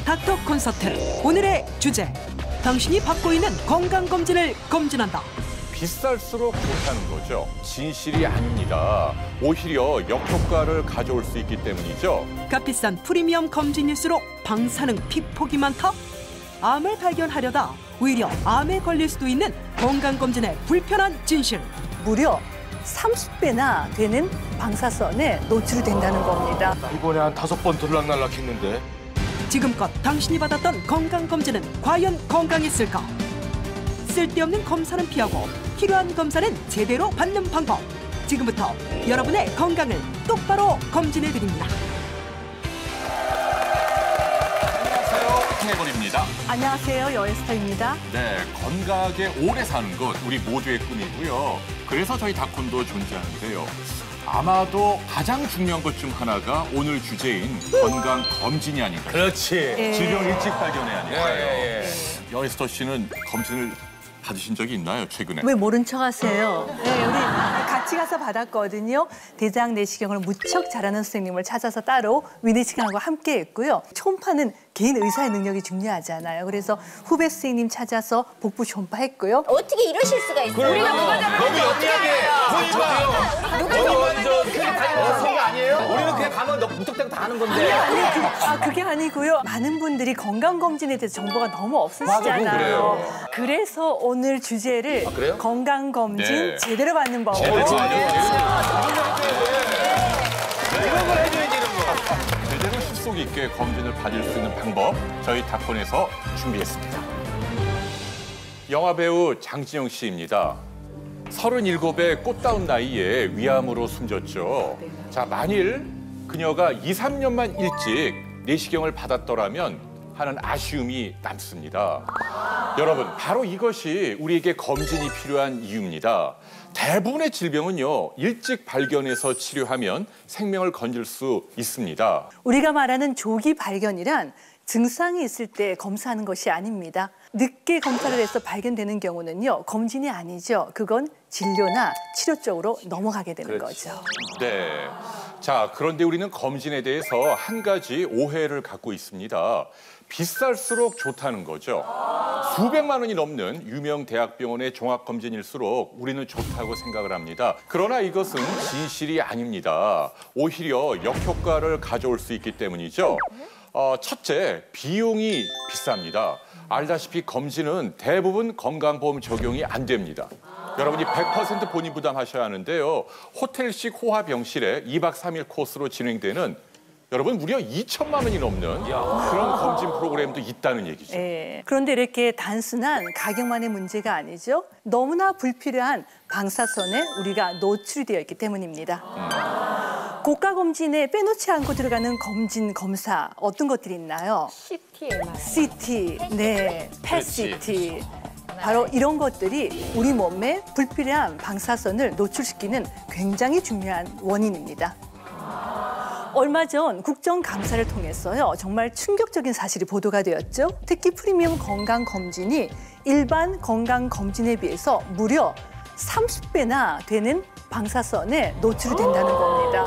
닥터 콘서트. 오늘의 주제, 당신이 받고 있는 건강검진을 검진한다. 비쌀수록 좋다는 거죠. 진실이 아닙니다. 오히려 역효과를 가져올 수 있기 때문이죠. 값비싼 프리미엄 검진일수록 방사능 피폭이 많다? 암을 발견하려다 오히려 암에 걸릴 수도 있는 건강검진의 불편한 진실. 무려 30배나 되는 방사선에 노출이 된다는 겁니다. 이번에 한 5번 들락날락했는데. 지금껏 당신이 받았던 건강검진은 과연 건강했을까? 쓸데없는 검사는 피하고 필요한 검사는 제대로 받는 방법. 지금부터 여러분의 건강을 똑바로 검진해드립니다. 안녕하세요, 해골입니다. 안녕하세요, 여에스터입니다. 네, 건강하게 오래 사는 것 우리 모두의 꿈이고요. 그래서 저희 닥콘도 존재하는데요. 아마도 가장 중요한 것 중 하나가 오늘 주제인 건강 검진이 아닌가. 그렇지. 질병 일찍 발견해야 하니까요. 예. 여에스터 씨는 검진을 받으신 적이 있나요, 최근에? 왜 모른 척 하세요? 네, 우리 같이 가서 받았거든요. 대장 내시경을 무척 잘하는 선생님을 찾아서 따로 위내시경하고 함께 했고요. 초음파는 개인 의사의 능력이 중요하잖아요. 그래서 후배 선생님 찾아서 복부 초음파 했고요. 어떻게 이러실 수가 있어요? 우리가 누가 너무 영리하게 본인만 저 그게 다니는 거 아니에요? 우리는 그냥 가면 무턱대고 다 하는 건데. 그게 아니고요. 많은 분들이 건강검진에 대해서 정보가 너무 없으시잖아요. 맞아, 그래요. 그래서 오늘 주제를 그래요? 건강검진 네. 제대로 받는 법. 이런 걸 해줘야지, 이런 거. 제대로 실속 있게 검진을 받을 수 있는 방법 저희 닥콘에서 준비했습니다. 영화배우 장진영 씨입니다. 37의 꽃다운 나이에 위암으로 숨졌죠. 자, 만일 그녀가 2, 3년만 일찍 내시경을 받았더라면 하는 아쉬움이 남습니다. 여러분, 바로 이것이 우리에게 검진이 필요한 이유입니다. 대부분의 질병은요, 일찍 발견해서 치료하면 생명을 건질 수 있습니다. 우리가 말하는 조기 발견이란 증상이 있을 때 검사하는 것이 아닙니다. 늦게 검사를 해서 발견되는 경우는요, 검진이 아니죠. 그건 진료나 치료 쪽으로 넘어가게 되는 거죠. 네. 자, 그런데 우리는 검진에 대해서 한 가지 오해를 갖고 있습니다. 비쌀수록 좋다는 거죠. 수백만 원이 넘는 유명 대학병원의 종합검진일수록 우리는 좋다고 생각을 합니다. 그러나 이것은 진실이 아닙니다. 오히려 역효과를 가져올 수 있기 때문이죠. 첫째, 비용이 비쌉니다. 알다시피 검진은 대부분 건강보험 적용이 안 됩니다. 여러분이 100% 본인 부담하셔야 하는데요. 호텔식 호화병실에 2박 3일 코스로 진행되는 여러분 무려 2천만 원이 넘는 그런 검진 프로그램도 있다는 얘기죠. 네. 그런데 이렇게 단순한 가격만의 문제가 아니죠. 너무나 불필요한 방사선에 우리가 노출이 되어 있기 때문입니다. 고가 검진에 빼놓지 않고 들어가는 검진 검사 어떤 것들이 있나요? CT, 네, 펫CT. 바로 이런 것들이 우리 몸에 불필요한 방사선을 노출시키는 굉장히 중요한 원인입니다. 얼마 전 국정감사를 통해서요, 정말 충격적인 사실이 보도가 되었죠. 특히 프리미엄 건강검진이 일반 건강검진에 비해서 무려 30배나 되는 방사선에 노출이 된다는 겁니다.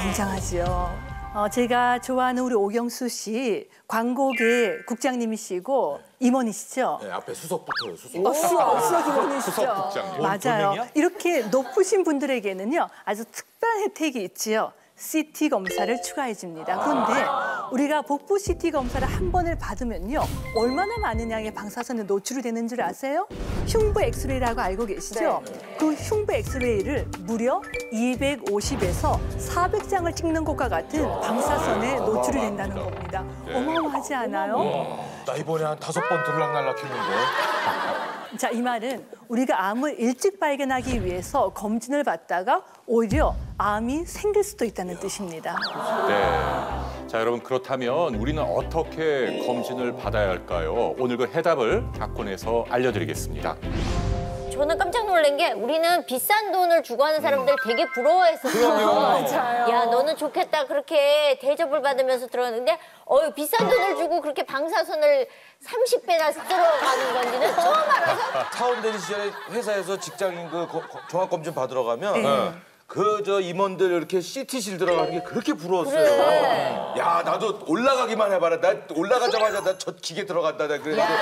굉장하죠. 제가 좋아하는 우리 오경수 씨, 광고계 국장님이시고 임원이시죠? 네, 앞에 수석 붙어요, 수석. 수석 임원이시죠? 수석 국장님. 맞아요. 이렇게 높으신 분들에게는요, 아주 특별한 혜택이 있지요. CT 검사를 추가해 줍니다. 그런데 우리가 복부 CT 검사를 한 번을 받으면요, 얼마나 많은 양의 방사선에 노출이 되는 줄 아세요? 흉부 엑스레이라고 알고 계시죠? 네. 그 흉부 엑스레이를 무려 250에서 400장을 찍는 것과 같은 방사선에 노출이 된다는 겁니다. 어마어마하지 않아요? 나 이번에 한 5번 들락날락했는데. 자, 이 말은 우리가 암을 일찍 발견하기 위해서 검진을 받다가 오히려 암이 생길 수도 있다는 뜻입니다. 네. 자, 여러분, 그렇다면 우리는 어떻게 검진을 받아야 할까요? 오늘 그 해답을 닥콘에서 알려드리겠습니다. 저는 깜짝 놀란 게 우리는 비싼 돈을 주고 하는 사람들 되게 부러워했었어요. 맞아요. 야, 너는 좋겠다. 그렇게 대접을 받으면서 들어갔는데 비싼 돈을 주고 그렇게 방사선을 30배나 쓸어가는 건지는 처음 알아서. 사원되는 시절에 회사에서 직장인 그 종합검진 받으러 가면 저 임원들 이렇게 CT실 들어가는 게 그렇게 부러웠어요. 야, 나도 올라가기만 해봐라. 나 올라가자마자 나 저 기계 들어간다. 나 그랬는데.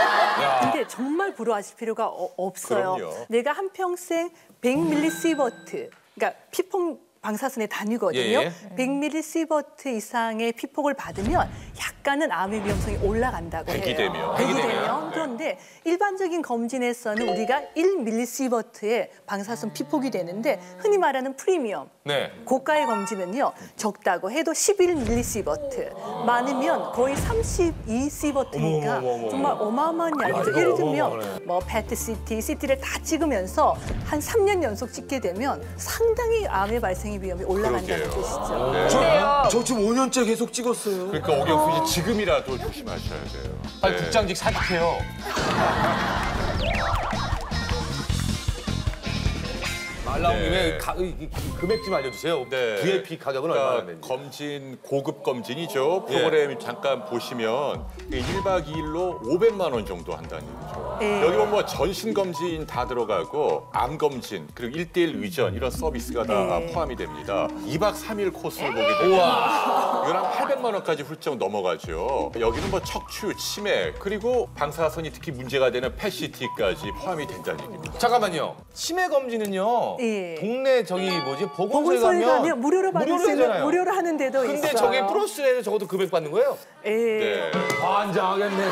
근데 정말 부러워하실 필요가 없어요. 그럼요. 내가 한평생 100mSv, 그러니까 피폭 방사선에 다니거든요. 예. 100mSv 이상의 피폭을 받으면 약간은 암의 위험성이 올라간다고 해요. 백이 되면. 백이 네. 되면. 그런데 일반적인 검진에서는 우리가 1mSv의 방사선 피폭이 되는데 흔히 말하는 프리미엄, 네. 고가의 검진은요 적다고 해도 11mSv, 많으면 거의 32Cv니까 정말 어마어마한 양이죠. 예를 들면 뭐 PET CT, CT를 다 찍으면서 한 3년 연속 찍게 되면 상당히 암의 발생의 위험이 올라간다는 그러게요. 뜻이죠. 저 지금 5년째 계속 찍었어요. 그러니까 오경수 씨 지금이라도 조심하셔야 돼요. 아니, 네. 국장직 사직해요. 말 나온 김에 금액 좀 알려주세요. 네. VIP 가격은 그러니까 얼마나 되는지. 검진 고급 검진이죠. 프로그램 잠깐 보시면 1박 2일로 500만 원 정도 한다는 얘기죠. 예. 여기 보면 뭐 전신 검진 다 들어가고 암 검진 그리고 1:1 위전 이런 서비스가 다 포함이 됩니다. 2박 3일 코스를 보게 되면 이건 한 800만 원까지 훌쩍 넘어가죠. 여기는 뭐 척추, 치매 그리고 방사선이 특히 문제가 되는 PET-CT까지 포함이 된다는 얘기입니다. 잠깐만요. 치매 검진은요. 예. 동네 보건소에 보건소에 가면 무료로 받을 수 있는 하잖아요. 무료로 하는 데도 있어요. 근데 저게 플러스에는 적어도 금액 받는 거예요? 예. 네. 환장하겠네.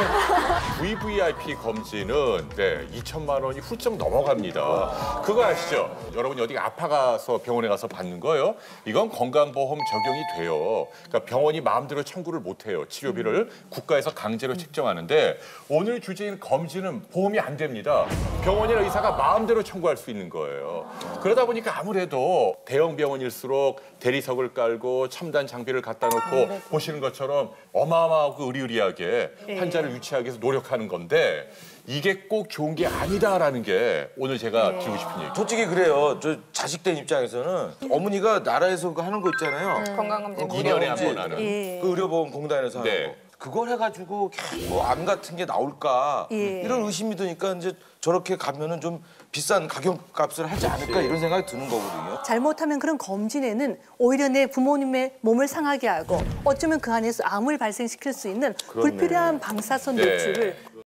VVIP 검진은 2천만 원이 훌쩍 넘어갑니다. 그거 아시죠? 여러분이 어디 아파가서 병원에 가서 받는 거예요? 이건 건강보험 적용이 돼요. 그러니까 병원이 마음대로 청구를 못 해요. 치료비를 국가에서 강제로 책정하는데 오늘 주제인 검진은 보험이 안 됩니다. 병원이나 의사가 마음대로 청구할 수 있는 거예요. 그러다 보니까 아무래도 대형 병원일수록 대리석을 깔고 첨단 장비를 갖다 놓고 보시는 것처럼 어마어마하고 의리의리하게 환자를 유치하기 위해서 노력하는 건데 이게 꼭 좋은 게 아니다라는 게 오늘 제가 드리고 싶은 얘기. 솔직히 그래요. 저 자식 된 입장에서는 어머니가 나라에서 그거 하는 거 있잖아요. 건강검진. 2년에 한 번 하는. 예. 그 의료보험공단에서 하는 네. 거. 그걸 해가지고 뭐 암 같은 게 나올까 예. 이런 의심이 드니까 이제 저렇게 가면은 좀 비싼 가격값을 하지 않을까 이런 생각이 드는 거거든요. 잘못하면 그런 검진에는 오히려 내 부모님의 몸을 상하게 하고 어쩌면 그 안에서 암을 발생시킬 수 있는 불필요한 방사선 네. 노출을